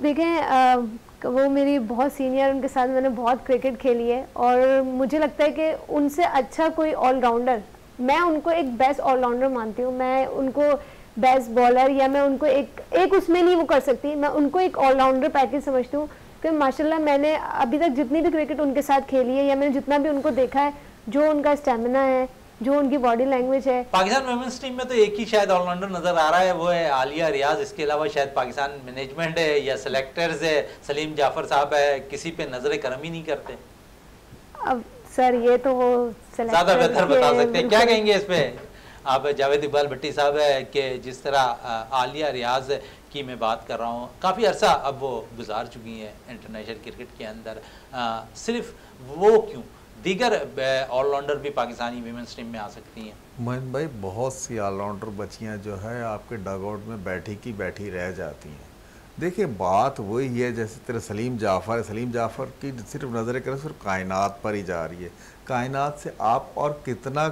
देखें वो मेरी बहुत सीनियर, उनके साथ मैंने बहुत क्रिकेट खेली है, और मुझे लगता है कि उनसे अच्छा कोई ऑलराउंडर, मैं उनको एक बेस्ट ऑलराउंडर मानती हूँ। मैं उनको बेस्ट बॉलर या मैं उनको एक उसमें नहीं वो कर सकती, मैं उनको एक ऑलराउंडर पैकेज समझती हूँ। कि माशाल्लाह मैंने अभी तक जितनी भी क्रिकेट उनके साथ खेली है या मैंने जितना भी उनको देखा है, जो उनका स्टेमिना है, जो उनकी बॉडी लैंग्वेज है।
पाकिस्तान वुमेन्स टीम में तो एक ही शायद ऑलराउंडर नजर आ रहा है, वो है आलिया रियाज। इसके अलावा शायद पाकिस्तान मैनेजमेंट है या सेलेक्टर्स है, सलीम जाफर साहब है, किसी पे नजर करम ही नहीं करते।
अब सर ये तो वो
ज्यादा बेहतर बता सकते हैं, क्या कहेंगे इस पे आप? जावेद इकबाल भट्टी साहब है कि जिस तरह आलिया रियाज की मैं बात कर रहा हूँ, काफ़ी अरसा अब वो गुजार चुकी हैं इंटरनेशनल क्रिकेट के अंदर, सिर्फ वो क्यों, दीगर ऑलराउंडर भी पाकिस्तानी वीमेंस टीम में आ सकती हैं?
मोइन भाई, बहुत सी ऑलराउंडर बच्चियां जो है आपके डगआउट में बैठी की बैठी रह जाती हैं। देखिए बात वही है, जैसे तेरे सलीम जाफ़र की सिर्फ नज़र करें सिर्फ कायनात पर ही जा रही है। कायनात से आप और कितना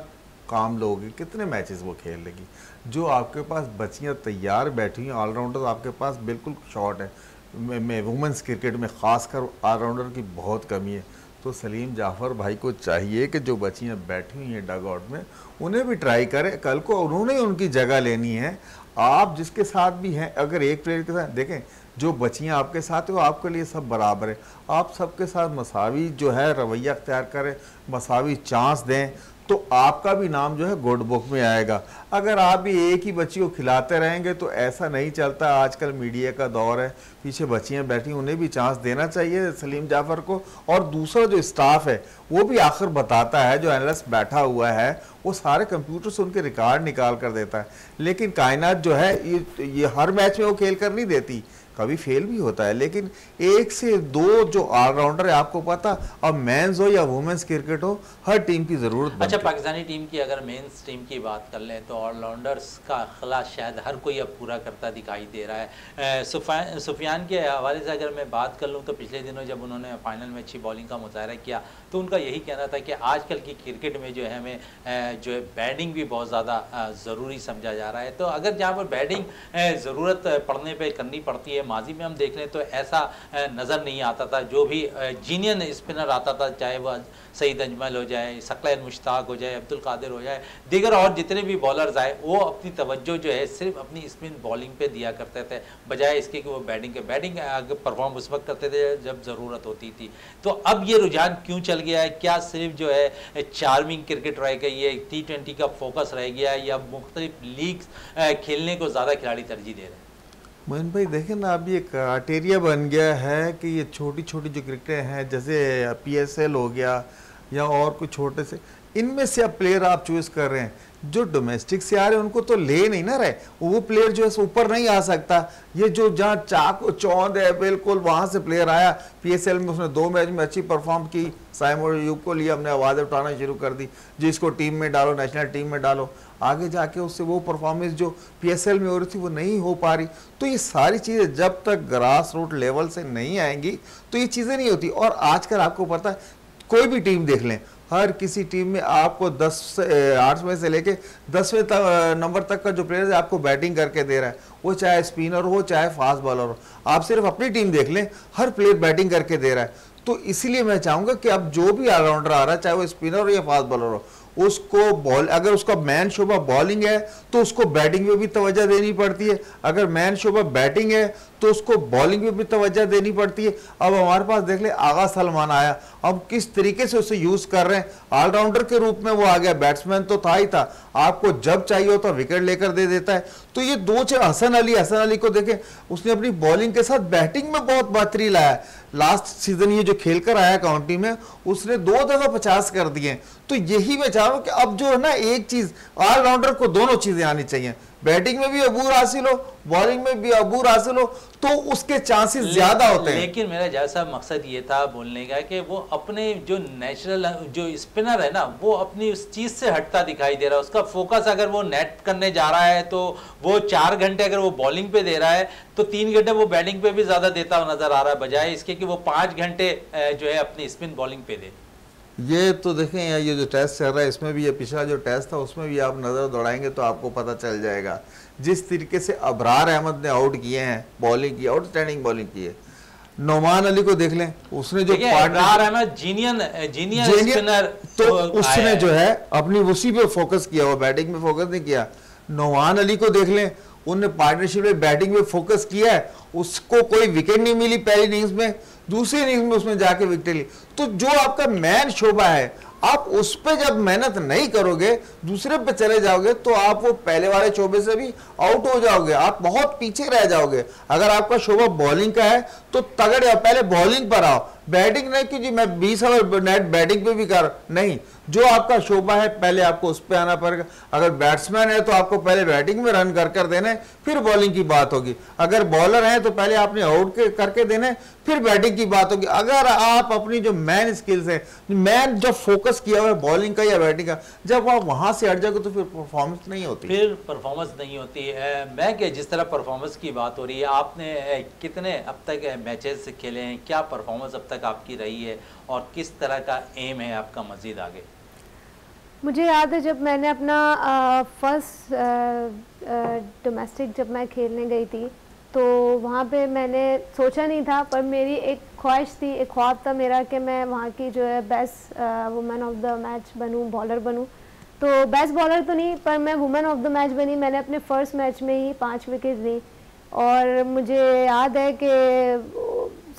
काम लोगे, कितने मैचेस वो खेल लेगी। जो आपके पास बच्चियां तैयार बैठी हैं ऑलराउंडर आपके पास बिल्कुल शॉर्ट है। मैं वुमेंस क्रिकेट में ख़ासकर ऑलराउंडर की बहुत कमी है। तो सलीम जाफ़र भाई को चाहिए कि जो बच्चियां बैठी हुई हैं डग आउट में उन्हें भी ट्राई करें, कल को उन्होंने उनकी जगह लेनी है। आप जिसके साथ भी हैं, अगर एक प्लेयर के साथ देखें, जो बच्चियां आपके साथ है वो आपके लिए सब बराबर है, आप सबके साथ मसावी जो है रवैया अख्तियार करें, मसावी चांस दें, तो आपका भी नाम जो है गुड बुक में आएगा। अगर आप भी एक ही बच्ची को खिलाते रहेंगे तो ऐसा नहीं चलता। आजकल मीडिया का दौर है, पीछे बच्चियां बैठी, उन्हें भी चांस देना चाहिए सलीम जाफ़र को। और दूसरा जो स्टाफ है वो भी आखिर बताता है, जो एनालिस्ट बैठा हुआ है वो सारे कंप्यूटर से उनके रिकॉर्ड निकाल कर देता है। लेकिन कायनात जो है ये हर मैच में वो खेल कर नहीं देती, कभी फेल भी होता है। लेकिन एक से दो जो ऑलराउंडर है, आपको पता, अब मेंस हो या वुमेन्स क्रिकेट हो, हर टीम की ज़रूरत।
अच्छा, पाकिस्तानी टीम की अगर मेंस टीम की बात कर लें तो ऑलराउंडर्स का खला शायद हर कोई अब पूरा करता दिखाई दे रहा है। सुफियान के हवाले से अगर मैं बात कर लूँ तो पिछले दिनों जब उन्होंने फाइनल में अच्छी बॉलिंग का मुजाहरा किया तो उनका यही कहना था कि आजकल की क्रिकेट में जो है हमें जो है बैटिंग भी बहुत ज़्यादा ज़रूरी समझा जा रहा है। तो अगर जहाँ पर बैटिंग ज़रूरत पड़ने पर करनी पड़ती है, माजी में हम देख लें तो ऐसा नज़र नहीं आता था। जो भी जीनियन स्पिनर आता था, चाहे वह सईद अजमल हो जाए, सकलैन मुश्ताक हो जाए, अब्दुल कादिर हो जाए, दीगर और जितने भी बॉलर्स बॉलर्स आए वो अपनी तवज्जो जो है सिर्फ अपनी स्पिन बॉलिंग पे दिया करते थे, बजाय इसके कि वो बैटिंग परफॉर्म उस वक्त करते थे जब ज़रूरत होती थी। तो अब ये रुझान क्यों चल गया है? क्या सिर्फ जो है चार्मिंग क्रिकेट रह गई है, T20 का फोकस रह गया है, या मुख्तलिफ लीग्स खेलने को ज़्यादा खिलाड़ी तरजीह दे रहे हैं?
मोहन भाई देखें ना, अब ये क्राइटेरिया बन गया है कि ये छोटी छोटी जो क्रिकेट हैं, जैसे PSL हो गया या और कुछ छोटे से, इनमें से अब प्लेयर आप चूज कर रहे हैं। जो डोमेस्टिक से आ रहे हैं उनको तो ले नहीं ना रहे, वो प्लेयर जो है ऊपर नहीं आ सकता। ये जो जहाँ चाक चौंध है बिल्कुल वहां से प्लेयर आया PSL में, उसने 2 मैच में अच्छी परफॉर्म की, साइमन अयूब को लिया, हमने आवाज़ उठाना शुरू कर दी, जिसको टीम में डालो, नेशनल टीम में डालो। आगे जाके उससे वो परफॉर्मेंस जो PSL में हो रही थी वो नहीं हो पा रही। तो ये सारी चीज़ें जब तक ग्रास रूट लेवल से नहीं आएंगी तो ये चीज़ें नहीं होती। और आजकल आपको पता है, कोई भी टीम देख लें, हर किसी टीम में आपको 8वें से लेके 10वें नंबर तक का जो प्लेयर है आपको बैटिंग करके दे रहा है, वो चाहे स्पिनर हो चाहे फास्ट बॉलर हो। आप सिर्फ अपनी टीम देख लें, हर प्लेयर बैटिंग करके दे रहा है। तो इसीलिए मैं चाहूँगा कि अब जो भी ऑलराउंडर आ रहा है, चाहे वो स्पिनर हो या फास्ट बॉलर हो, उसको बॉल, अगर उसका मैन शोबा बॉलिंग है तो उसको बैटिंग में भी तवज्जो देनी पड़ती है, अगर मैन शोबा बैटिंग है तो उसको बॉलिंग में भी तवज्जो देनी पड़ती है। अब हमारे पास देख ले आगा सलमान आया, अब किस तरीके से उसे यूज कर रहे हैं, ऑलराउंडर के रूप में वो आ गया, बैट्समैन तो था ही था, आपको जब चाहिए होता विकेट लेकर दे देता है। तो ये दो हसन अली को देखें, उसने अपनी बॉलिंग के साथ बैटिंग में बहुत बेहतरी लाया। लास्ट सीजन ये जो खेलकर आया काउंटी में, उसने 2 दफा 50 कर दिए। तो यही मैं चाह रहा हूं कि अब जो है ना, एक चीज ऑलराउंडर को दोनों चीजें आनी चाहिए, बैटिंग में भी अबूर हासिल हो, बॉलिंग में भी अबूर हासिल हो, तो उसके चांसेस ज्यादा होते हैं।
लेकिन मेरा जैसा मकसद ये था बोलने का कि वो अपने जो नेचुरल जो स्पिनर है ना, वो अपनी उस चीज से हटता दिखाई दे रहा है। उसका फोकस अगर वो नेट करने जा रहा है तो वो 4 घंटे अगर वो बॉलिंग पे दे रहा है तो 3 घंटे वो बैटिंग पे भी ज्यादा देता हुआ नजर आ रहा है, बजाय इसके कि वो 5 घंटे जो है अपनी स्पिन बॉलिंग पे दे।
ये तो देखें, ये जो टेस्ट चल रहा है इसमें भी, ये पिछला जो टेस्ट था उसमें भी आप नज़र दौड़ाएंगे तो आपको पता चल जाएगा जिस तरीके से अबरार अहमद ने आउट किए हैं, बॉलिंग की, आउटस्टैंडिंग बॉलिंग की है। नोमान अली को देख लें, उसने जो
अबरार अहमद जीनियर स्पिनर,
तो उसने जो है अपनी उसी पे फोकस किया, वो बैटिंग में फोकस नहीं किया। नोमान अली को देख लें, उन्होंने पार्टनरशिप में बैटिंग में फोकस किया है, उसको कोई विकेट नहीं मिली पहली इनिंग्स में, दूसरी इनिंग्स में उसने जाके विकेट ली। तो जो आपका मैन शोबा है, आप उस पे जब मेहनत नहीं करोगे, दूसरे पे चले जाओगे, तो आप वो पहले वाले शोबे से भी आउट हो जाओगे, आप बहुत पीछे रह जाओगे। अगर आपका शोबा बॉलिंग का है तो तगड़े पहले बॉलिंग पर आओ, बैटिंग नहीं कि जी मैं 20 ओवर नेट बैटिंग पे भी कर, नहीं, जो आपका शोबा है पहले आपको उस पर आना पड़ेगा। अगर बैट्समैन है तो आपको पहले बैटिंग में रन कर देने, फिर बॉलिंग की बात होगी। अगर बॉलर है तो पहले आपने आउट करके देने, फिर बैटिंग की बात होगी। अगर आप अपनी जो मैन स्किल्स है, मैन जो फोकस किया हुआ है बॉलिंग का या बैटिंग का, जब आप वहां से हट जाओगे तो फिर परफॉर्मेंस नहीं होती,
फिर परफॉर्मेंस नहीं होती है। मैं क्या, जिस तरह परफॉर्मेंस की बात हो रही है, आपने कितने अब तक मैचेस खेले हैं, क्या परफॉर्मेंस अब तक आपकी रही है और किस तरह का एम है आपका मजीद आगे?
मुझे याद है जब मैंने अपना फर्स्ट डोमेस्टिक जब मैं खेलने गई थी, तो वहाँ पे मैंने सोचा नहीं था, पर मेरी एक ख्वाहिश थी, एक ख्वाब था मेरा कि मैं वहाँ की जो है best women of the match बनूँ, बॉलर बनूँ। तो बेस्ट बॉलर तो नहीं, पर मैं वुमेन ऑफ द मैच बनी। मैंने अपने फर्स्ट मैच में ही 5 विकेट ली, और मुझे याद है कि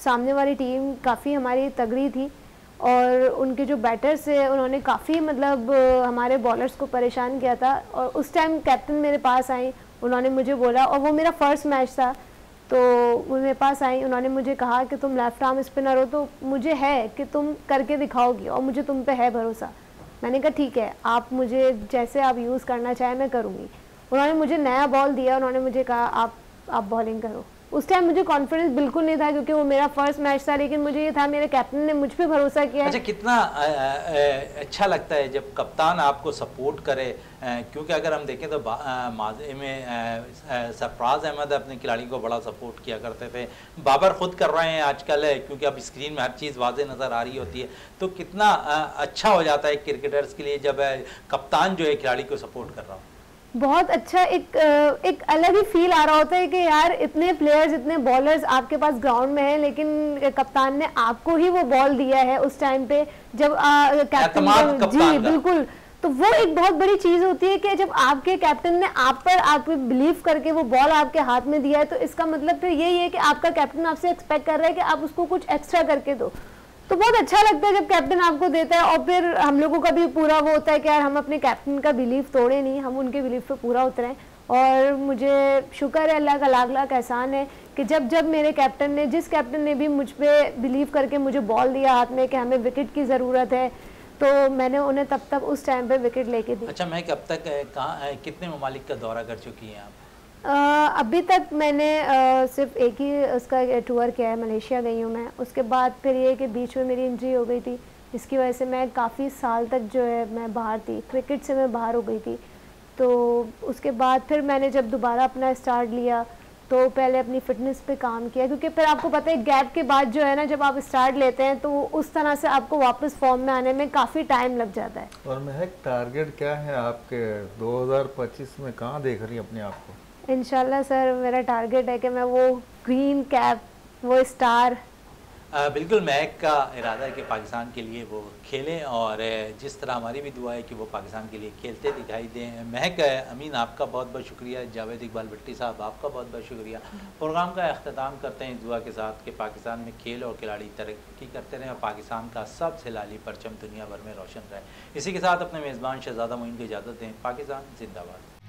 सामने वाली टीम काफ़ी हमारी तगड़ी थी, और उनके जो बैटर्स थे उन्होंने काफ़ी मतलब हमारे बॉलर्स को परेशान किया था। और उस टाइम कैप्टन मेरे पास आई, उन्होंने मुझे बोला, और वो मेरा फर्स्ट मैच था, तो वो मेरे पास आई, उन्होंने मुझे कहा कि तुम लेफ्ट आर्म स्पिनर हो, तो मुझे है कि तुम करके दिखाओगी और मुझे तुम पे है भरोसा। मैंने कहा ठीक है, आप मुझे जैसे आप यूज़ करना चाहें मैं करूँगी। उन्होंने मुझे नया बॉल दिया, उन्होंने मुझे कहा आप बॉलिंग करो। उस टाइम मुझे कॉन्फिडेंस बिल्कुल नहीं था क्योंकि वो मेरा फर्स्ट मैच था, लेकिन मुझे ये था मेरे कैप्टन ने मुझ पे भरोसा किया।
अच्छा, कितना अच्छा लगता है जब कप्तान आपको सपोर्ट करे, क्योंकि अगर हम देखें तो माज़ी में सरफराज अहमद अपने खिलाड़ी को बड़ा सपोर्ट किया करते थे, बाबर खुद कर रहे हैं आजकल, क्योंकि अब स्क्रीन में हर चीज़ वाज़े नज़र आ रही होती है। तो कितना अच्छा हो जाता है क्रिकेटर्स के लिए जब कप्तान जो है खिलाड़ी को सपोर्ट कर रहा हो।
बहुत अच्छा, एक अलग ही फील आ रहा होता है कि यार इतने प्लेयर्स, इतने बॉलर्स आपके पास ग्राउंड में हैं, लेकिन कप्तान ने आपको ही वो बॉल दिया है उस टाइम पे जब कैप्टन। जी बिल्कुल, तो वो एक बहुत बड़ी चीज़ होती है कि जब आपके कैप्टन ने आप पे बिलीव करके वो बॉल आपके हाथ में दिया है, तो इसका मतलब फिर यही है कि आपका कैप्टन आपसे एक्सपेक्ट कर रहा है कि आप उसको कुछ एक्स्ट्रा करके दो। तो बहुत अच्छा लगता है जब कैप्टन आपको देता है, और फिर हम लोगों का भी पूरा वो होता है कि यार हम अपने कैप्टन का बिलीव तोड़े नहीं, हम उनके बिलीव पे पूरा उतरें। और मुझे शुक्र है, अल्लाह का लाख लाख एहसान है कि जब जब मेरे कैप्टन ने, जिस कैप्टन ने भी मुझ पे बिलीव करके मुझे बॉल दिया हाथ में कि हमें विकेट की ज़रूरत है, तो मैंने उन्हें तब उस टाइम पे विकेट लेके दी।
अच्छा महक, अब तक कहाँ कितने ममालिक का दौरा कर चुकी हैं आप?
अभी तक मैंने सिर्फ एक ही उसका टूर किया है, मलेशिया गई हूँ मैं। उसके बाद फिर ये कि बीच में मेरी इंजरी हो गई थी, जिसकी वजह से मैं काफ़ी साल तक जो है मैं बाहर थी, क्रिकेट से मैं बाहर हो गई थी। तो उसके बाद फिर मैंने जब दोबारा अपना स्टार्ट लिया तो पहले अपनी फ़िटनेस पे काम किया, क्योंकि फिर आपको पता है गैप के बाद जो है ना, जब आप स्टार्ट लेते हैं तो उस तरह से आपको वापस फॉर्म में आने में काफ़ी टाइम लग जाता है।
और महक, टारगेट क्या है आपके 2025 में, कहाँ देख रही हैं अपने आप को?
इंशाल्लाह सर, मेरा टारगेट है कि मैं वो ग्रीन कैप, वो स्टार।
बिल्कुल, महक का इरादा है कि पाकिस्तान के लिए वो खेलें, और जिस तरह हमारी भी दुआ है कि वो पाकिस्तान के लिए खेलते दिखाई दें। महक अमीन, आपका बहुत बहुत शुक्रिया। जावेद इकबाल भट्टी साहब, आपका बहुत बहुत शुक्रिया। प्रोग्राम का अख्ताम करते हैं इस दुआ के साथ कि पाकिस्तान में खेल और खिलाड़ी तरक्की करते रहें और पाकिस्तान का सबसे लाली परचम दुनिया भर में रोशन रहे। इसी के साथ अपने मेज़बान शहजादा मोइन को इजाज़त दें। पाकिस्तान जिंदाबाद।